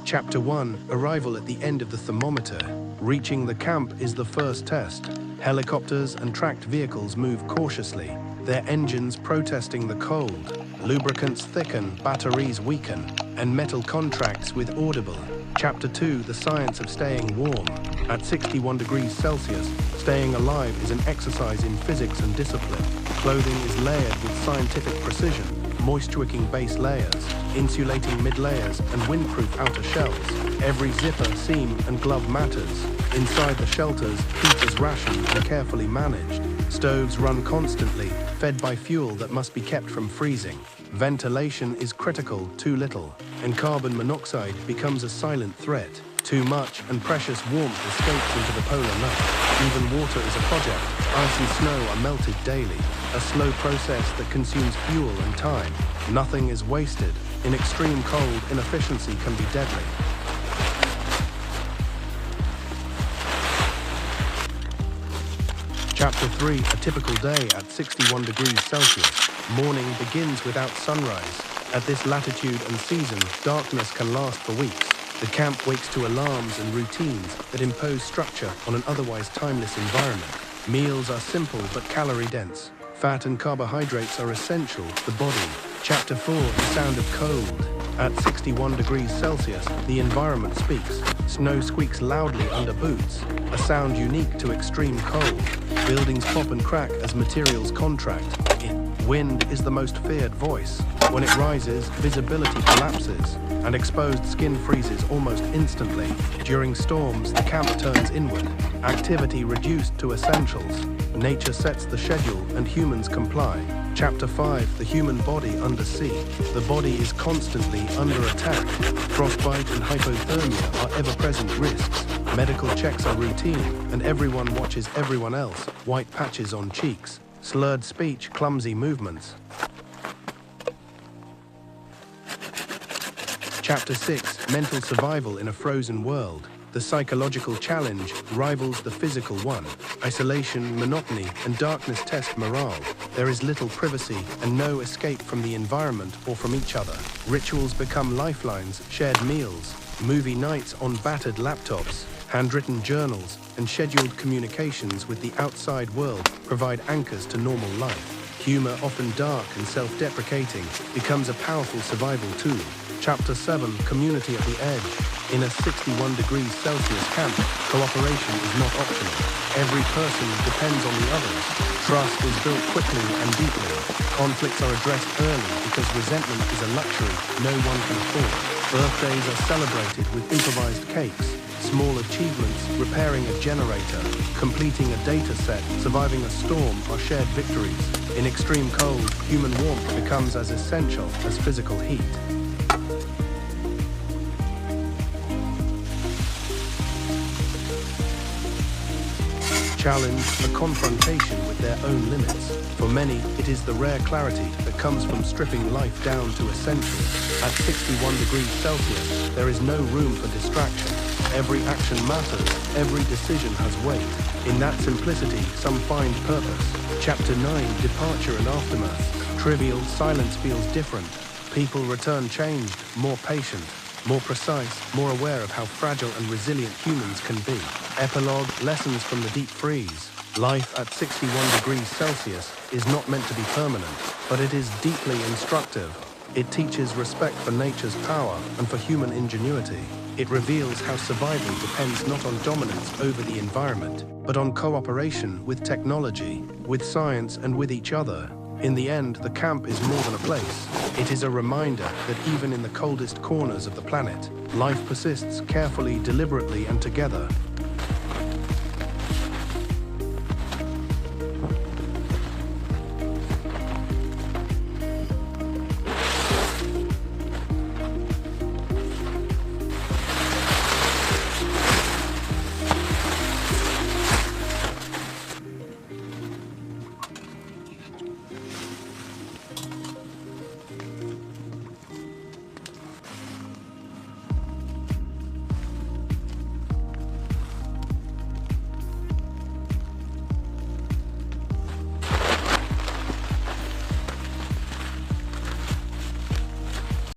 Chapter 1, Arrival at the end of the thermometer. Reaching the camp is the first test. Helicopters and tracked vehicles move cautiously, their engines protesting the cold. Lubricants thicken, batteries weaken, and metal contracts with audible. Chapter 2, The Science of Staying Warm. At 61 degrees Celsius, staying alive is an exercise in physics and discipline. Clothing is layered with scientific precision, moisture-wicking base layers, insulating mid-layers, and windproof outer shells. Every zipper, seam, and glove matters. Inside the shelters, heat is rationed and carefully managed. Stoves run constantly, fed by fuel that must be kept from freezing. Ventilation is critical, too little, and carbon monoxide becomes a silent threat. Too much and precious warmth escapes into the polar night. Even water is a project. Ice and snow are melted daily, a slow process that consumes fuel and time. Nothing is wasted. In extreme cold, inefficiency can be deadly. Chapter 3, A Typical Day at 61 degrees Celsius. Morning begins without sunrise. At this latitude and season, darkness can last for weeks. The camp wakes to alarms and routines that impose structure on an otherwise timeless environment. Meals are simple but calorie-dense. Fat and carbohydrates are essential to the body. Chapter 4, The Sound of Cold. At 61 degrees Celsius, the environment speaks. Snow squeaks loudly under boots, a sound unique to extreme cold. Buildings pop and crack as materials contract. Wind is the most feared voice. When it rises, visibility collapses, and exposed skin freezes almost instantly. During storms, the camp turns inward. Activity reduced to essentials. Nature sets the schedule and humans comply. Chapter 5, The Human Body Under Sea. The body is constantly under attack. Frostbite and hypothermia are ever-present risks. Medical checks are routine, and everyone watches everyone else. White patches on cheeks. Slurred speech, clumsy movements. Chapter 6, Mental Survival in a Frozen World. The psychological challenge rivals the physical one. Isolation, monotony, and darkness test morale. There is little privacy and no escape from the environment or from each other. Rituals become lifelines, shared meals, movie nights on battered laptops, handwritten journals, and scheduled communications with the outside world provide anchors to normal life. Humor, often dark and self-deprecating, becomes a powerful survival tool. Chapter 7, Community at the Edge. In a 61 degrees Celsius camp, cooperation is not optional. Every person depends on the others. Trust is built quickly and deeply. Conflicts are addressed early because resentment is a luxury no one can afford. Birthdays are celebrated with improvised cakes. Small achievements, repairing a generator, completing a data set, surviving a storm are shared victories. In extreme cold, human warmth becomes as essential as physical heat. Challenge, a confrontation with their own limits. For many, it is the rare clarity that comes from stripping life down to essentials. At 61 degrees Celsius, there is no room for distraction. Every action matters, every decision has weight. In that simplicity, some find purpose. Chapter 9, Departure and Aftermath. Trivial, silence feels different. People return changed, more patient, more precise, more aware of how fragile and resilient humans can be. Epilogue, Lessons from the Deep Freeze. Life at 61 degrees Celsius is not meant to be permanent, but it is deeply instructive. It teaches respect for nature's power and for human ingenuity. It reveals how survival depends not on dominance over the environment, but on cooperation with technology, with science, and with each other. In the end, the camp is more than a place. It is a reminder that even in the coldest corners of the planet, life persists carefully, deliberately, and together.